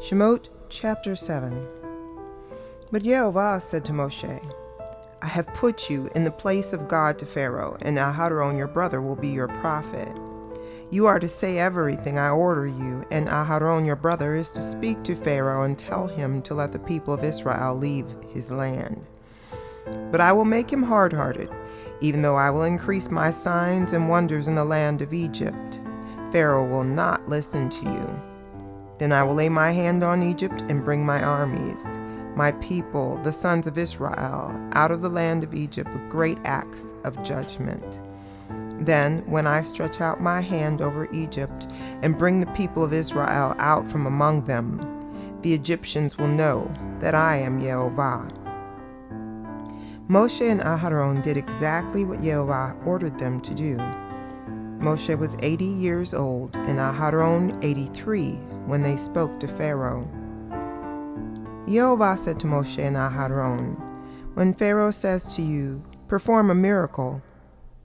Shemot chapter 7. But Yehovah said to Moshe, I have put you in the place of God to Pharaoh, and Aharon your brother will be your prophet. You are to say everything I order you, and Aharon your brother is to speak to Pharaoh and tell him to let the people of Israel leave his land. But I will make him hard-hearted, even though I will increase my signs and wonders in the land of Egypt. Pharaoh will not listen to you. Then I will lay my hand on Egypt and bring my armies, my people, the sons of Israel, out of the land of Egypt with great acts of judgment. Then, when I stretch out my hand over Egypt and bring the people of Israel out from among them, the Egyptians will know that I am Yehovah. Moshe and Aharon did exactly what Yehovah ordered them to do. Moshe was 80 years old and Aharon 83 when they spoke to Pharaoh. Yehovah said to Moshe and Aharon, when Pharaoh says to you, perform a miracle,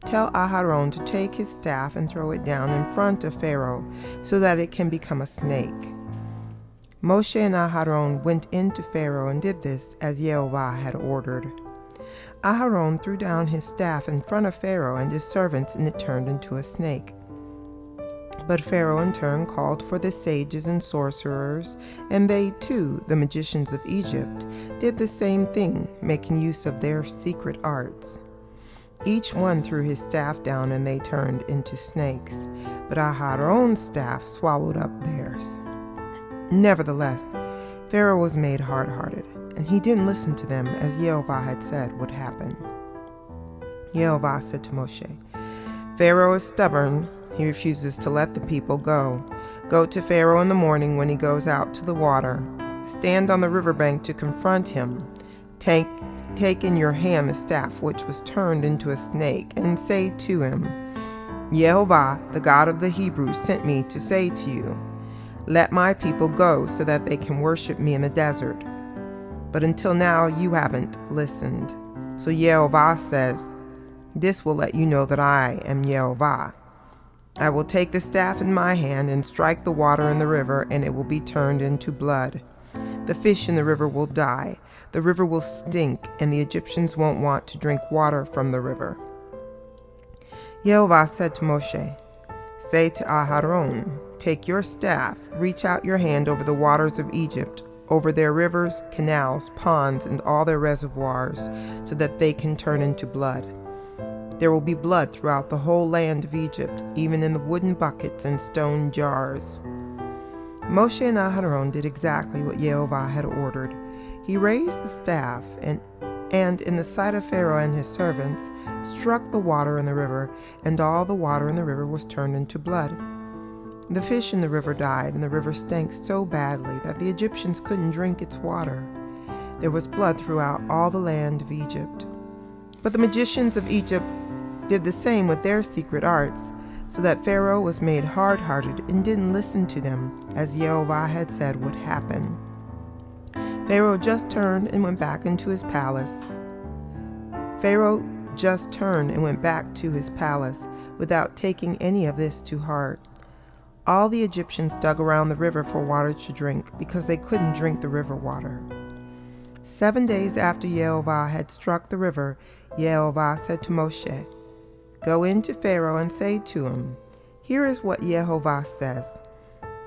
tell Aharon to take his staff and throw it down in front of Pharaoh so that it can become a snake. Moshe and Aharon went into Pharaoh and did this as Yehovah had ordered. Aharon threw down his staff in front of Pharaoh and his servants, and it turned into a snake. But Pharaoh in turn called for the sages and sorcerers, and they too, the magicians of Egypt, did the same thing, making use of their secret arts. Each one threw his staff down, and they turned into snakes, but Aharon's staff swallowed up theirs. Nevertheless, Pharaoh was made hard-hearted, and he didn't listen to them as Yehovah had said would happen. Yehovah said to Moshe, Pharaoh is stubborn. He refuses to let the people go. Go to Pharaoh in the morning when he goes out to the water. Stand on the riverbank to confront him. Take in your hand the staff which was turned into a snake, and say to him, Yehovah, the God of the Hebrews, sent me to say to you, let my people go so that they can worship me in the desert. But until now you haven't listened. So Yehovah says, this will let you know that I am Yehovah. I will take the staff in my hand and strike the water in the river, and it will be turned into blood. The fish in the river will die, the river will stink, and the Egyptians won't want to drink water from the river. Yehovah said to Moshe, say to Aharon, take your staff, reach out your hand over the waters of Egypt, over their rivers, canals, ponds, and all their reservoirs, so that they can turn into blood. There will be blood throughout the whole land of Egypt, even in the wooden buckets and stone jars. Moshe and Aharon did exactly what Yehovah had ordered. He raised the staff and in the sight of Pharaoh and his servants, struck the water in the river, and all the water in the river was turned into blood. The fish in the river died, and the river stank so badly that the Egyptians couldn't drink its water. There was blood throughout all the land of Egypt. But the magicians of Egypt did the same with their secret arts, so that Pharaoh was made hard-hearted and didn't listen to them, as Yehovah had said would happen. Pharaoh just turned and went back to his palace without taking any of this to heart. All the Egyptians dug around the river for water to drink, because they couldn't drink the river water. 7 days after Yehovah had struck the river, Yehovah said to Moshe, go into Pharaoh and say to him, here is what Yehovah says,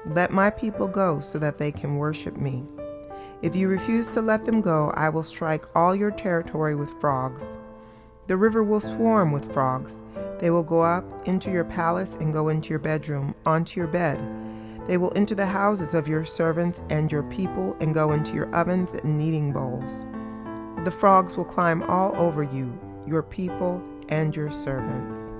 let my people go so that they can worship me. If you refuse to let them go, I will strike all your territory with frogs. The river will swarm with frogs. They will go up into your palace and go into your bedroom, onto your bed. They will enter the houses of your servants and your people and go into your ovens and kneading bowls. The frogs will climb all over you, your people, and your servants.